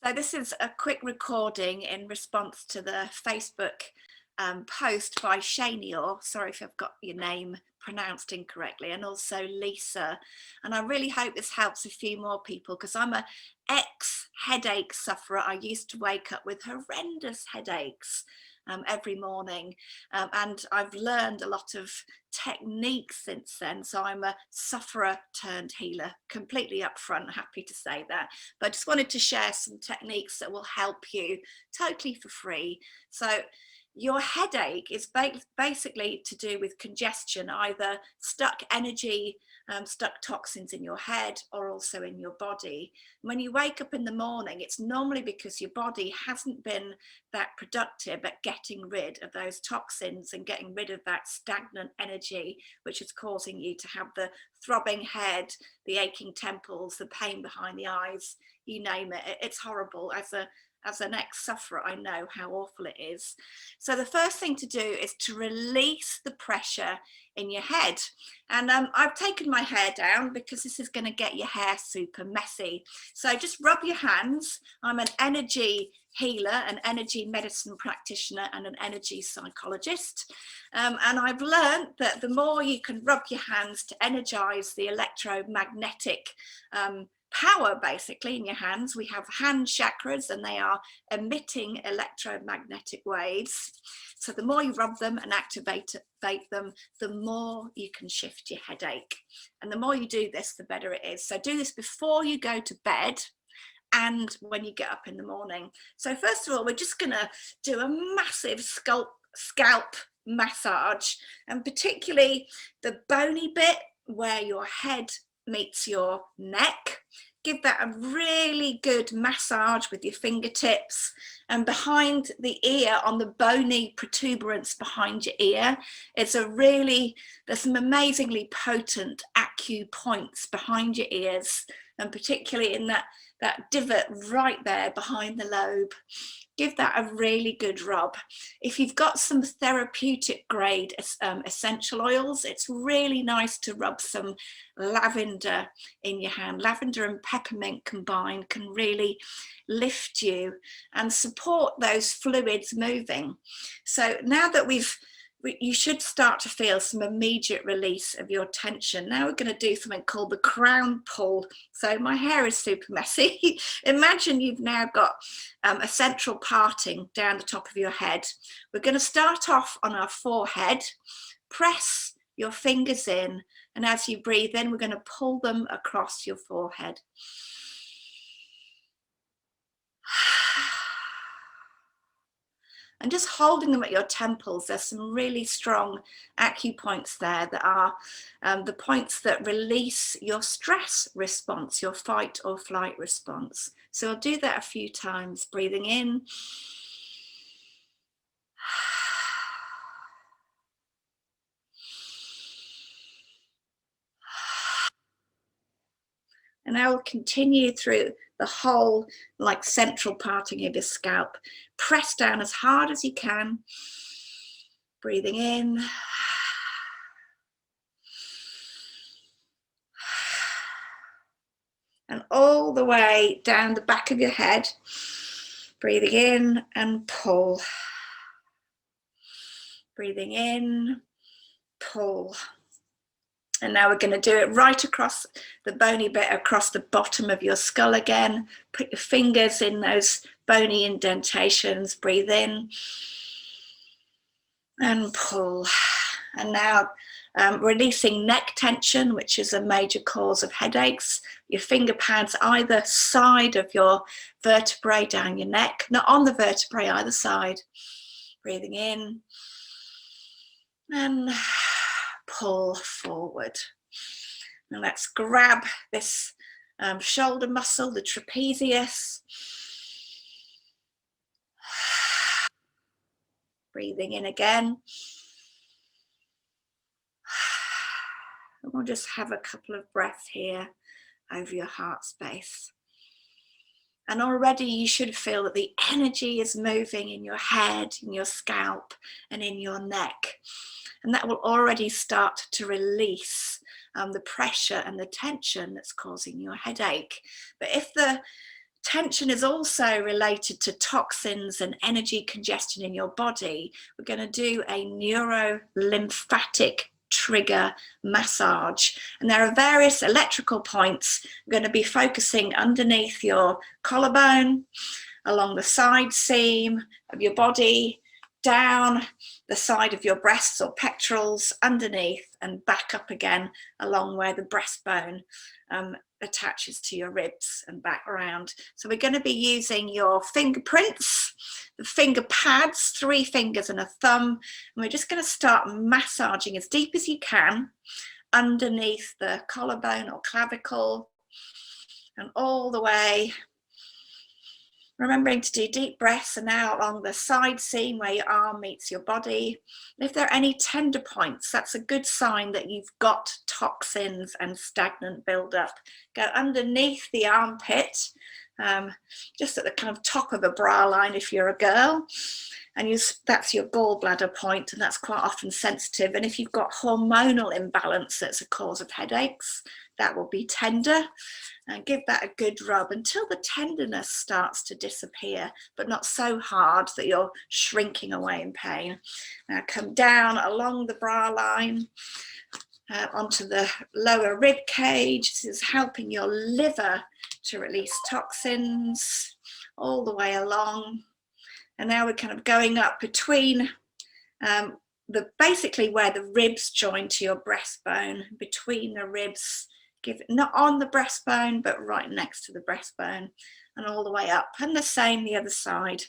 So this is a quick recording in response to the Facebook post by Shanior. Sorry if I've got your name pronounced incorrectly, and also Lisa. And I really hope this helps a few more people, because I'm a ex-headache sufferer. I used to wake up with horrendous headaches every morning, and I've learned a lot of techniques since then. So I'm a sufferer turned healer, completely upfront, happy to say that. But I just wanted to share some techniques that will help you totally for free. So your headache is basically to do with congestion, either stuck energy, stuck toxins in your head, or also in your body. When you wake up in the morning, it's normally because your body hasn't been that productive at getting rid of those toxins and getting rid of that stagnant energy, which is causing you to have the throbbing head, the aching temples, the pain behind the eyes, you name it. It's horrible. As an ex-sufferer, I know how awful it is. So the first thing to do is to release the pressure in your head. And I've taken my hair down because this is going to get your hair super messy. So just rub your hands. I'm an energy healer, an energy medicine practitioner, and an energy psychologist. And I've learned that the more you can rub your hands to energize the electromagnetic power basically in your hands. We have hand chakras, and they are emitting electromagnetic waves. So the more you rub them and activate them, the more you can shift your headache. And the more you do this, the better it is. So do this before you go to bed and when you get up in the morning. So first of all, we're just going to do a massive scalp massage, and particularly the bony bit where your head meets your neck. Give that a really good massage with your fingertips, and behind the ear, on the bony protuberance behind your ear, there's some amazingly potent acupoints behind your ears, and particularly in that divot right there behind the lobe. Give that a really good rub. If you've got some therapeutic grade essential oils, it's really nice to rub some lavender in your hand. Lavender and peppermint combined can really lift you and support those fluids moving. So now that you should start to feel some immediate release of your tension. Now we're going to do something called the crown pull. So my hair is super messy. Imagine you've now got a central parting down the top of your head. We're going to start off on our forehead. Press your fingers in, and as you breathe in, we're going to pull them across your forehead. And just holding them at your temples. There's some really strong acupoints there that are the points that release your stress response, your fight or flight response. So I'll do that a few times, breathing in. And I will continue through the whole central parting of your scalp. Press down as hard as you can. Breathing in. And all the way down the back of your head. Breathing in and pull. Breathing in, pull. And now we're going to do it right across the bony bit, across the bottom of your skull again. Put your fingers in those bony indentations. Breathe in and pull. And now releasing neck tension, which is a major cause of headaches. Your finger pads either side of your vertebrae down your neck, not on the vertebrae, either side. Breathing in and pull forward. Now let's grab this shoulder muscle, the trapezius. Breathing in again. And we'll just have a couple of breaths here over your heart space. And already you should feel that the energy is moving in your head, in your scalp, and in your neck. And that will already start to release the pressure and the tension that's causing your headache. But if the Tension is also related to toxins and energy congestion in your body. We're going to do a neuro lymphatic trigger massage, and there are various electrical points. We're going to be focusing underneath your collarbone, along the side seam of your body, down the side of your breasts or pectorals, underneath and back up again along where the breastbone attaches to your ribs and back around. So we're going to be using your fingerprints, the finger pads, 3 fingers and a thumb, and we're just going to start massaging as deep as you can underneath the collarbone or clavicle and all the way. Remembering to do deep breaths and now along the side seam where your arm meets your body. If there are any tender points, that's a good sign that you've got toxins and stagnant buildup. Go underneath the armpit, just at the kind of top of the bra line if you're a girl. And that's your gallbladder point, and that's quite often sensitive. And if you've got hormonal imbalance that's a cause of headaches, that will be tender. And give that a good rub until the tenderness starts to disappear, but not so hard that you're shrinking away in pain. Now come down along the bra line, onto the lower rib cage. This is helping your liver to release toxins all the way along. And now we're kind of going up between basically where the ribs join to your breastbone, between the ribs. Give it not on the breastbone, but right next to the breastbone, and all the way up, and the same the other side.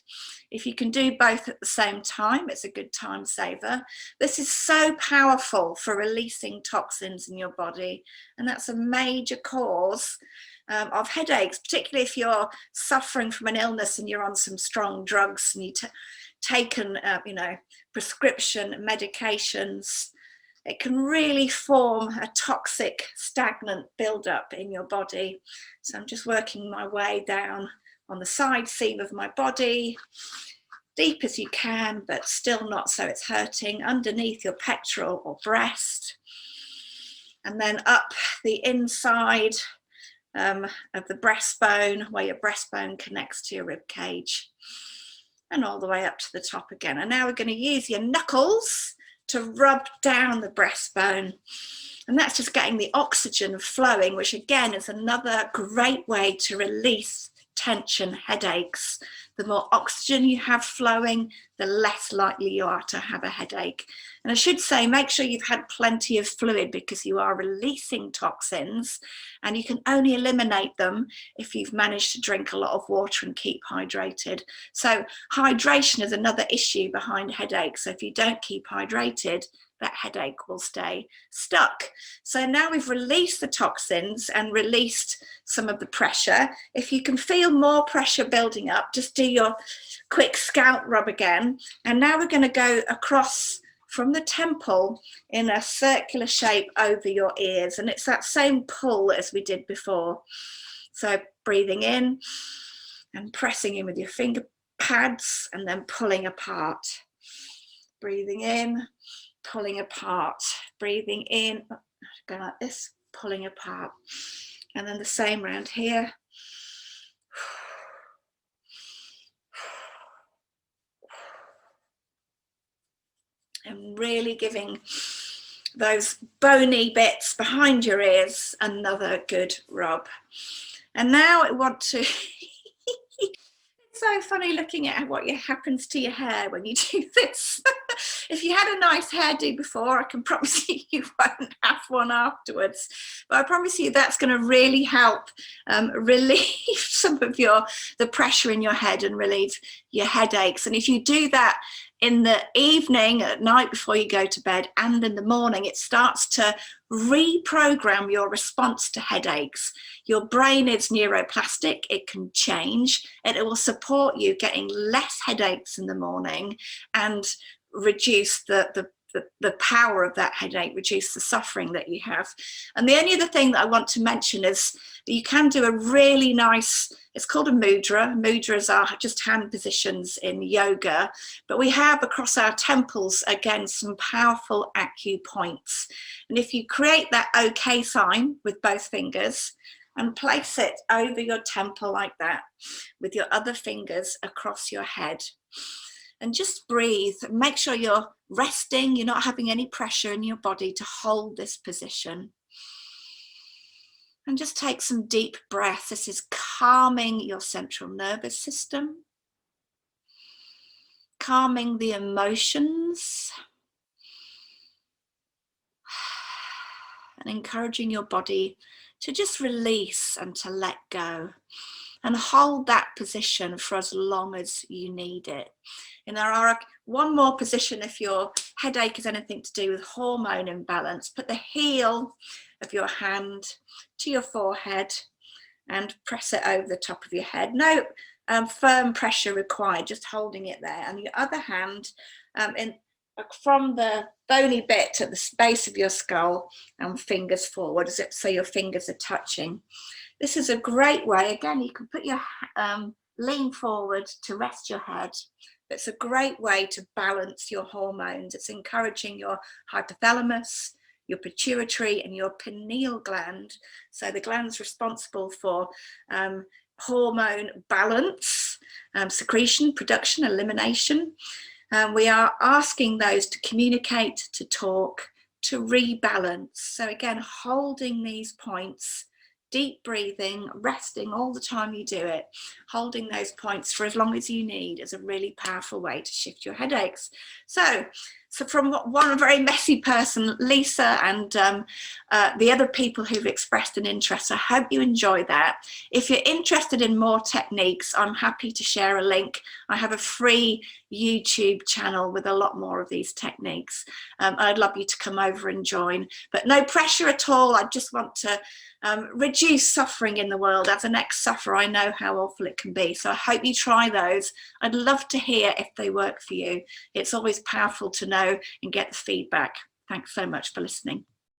If you can do both at the same time, it's a good time saver. This is so powerful for releasing toxins in your body, and that's a major cause of headaches, particularly if you're suffering from an illness and you're on some strong drugs and you've taken prescription medications. It can really form a toxic, stagnant buildup in your body. So I'm just working my way down on the side seam of my body, deep as you can, but still not so it's hurting, underneath your pectoral or breast, and then up the inside of the breastbone, where your breastbone connects to your rib cage, and all the way up to the top again. And now we're going to use your knuckles to rub down the breastbone, and that's just getting the oxygen flowing, which again is another great way to release tension, headaches. The more oxygen you have flowing, the less likely you are to have a headache. And I should say, make sure you've had plenty of fluid, because you are releasing toxins, and you can only eliminate them if you've managed to drink a lot of water and keep hydrated. So hydration is another issue behind headaches. So if you don't keep hydrated, that headache will stay stuck. So now we've released the toxins and released some of the pressure. If you can feel more pressure building up, just do your quick scalp rub again. And now we're going to go across from the temple in a circular shape over your ears. And it's that same pull as we did before. So breathing in and pressing in with your finger pads and then pulling apart. Breathing in, pulling apart, breathing in, go like this, pulling apart, and then the same round here. And really giving those bony bits behind your ears another good rub. And now I want to so funny looking at what happens to your hair when you do this. If you had a nice hairdo before, I can promise you won't have one afterwards. But I promise you that's going to really help relieve some of the pressure in your head and relieve your headaches. And if you do that in the evening, at night before you go to bed, and in the morning, it starts to reprogram your response to headaches. Your brain is neuroplastic, it can change, and it will support you getting less headaches in the morning and reduce the power of that headache, reduce the suffering that you have. And the only other thing that I want to mention is that you can do a really nice, it's called a mudra. Mudras are just hand positions in yoga, but we have across our temples, again, some powerful acupoints. And if you create that OK sign with both fingers and place it over your temple like that, with your other fingers across your head. And just breathe. Make sure you're resting, you're not having any pressure in your body to hold this position. And just take some deep breaths. This is calming your central nervous system, calming the emotions, and encouraging your body to just release and to let go. And hold that position for as long as you need it. And there are one more position if your headache is anything to do with hormone imbalance. Put the heel of your hand to your forehead and press it over the top of your head. No firm pressure required, just holding it there. And your other hand from the bony bit at the base of your skull and fingers forward, so your fingers are touching. This is a great way, again, you can put your lean forward to rest your head. It's a great way to balance your hormones. It's encouraging your hypothalamus, your pituitary and your pineal gland. So the glands responsible for hormone balance, secretion, production, elimination. We are asking those to communicate, to talk, to rebalance. So again, holding these points, deep breathing, resting all the time you do it, holding those points for as long as you need is a really powerful way to shift your headaches. So from one very messy person, Lisa, and the other people who've expressed an interest, I hope you enjoy that. If you're interested in more techniques, I'm happy to share a link. I have a free YouTube channel with a lot more of these techniques. I'd love you to come over and join, but no pressure at all. I just want to reduce suffering in the world. As an ex-sufferer, I know how awful it can be. So I hope you try those. I'd love to hear if they work for you. It's always powerful to know and get the feedback. Thanks so much for listening.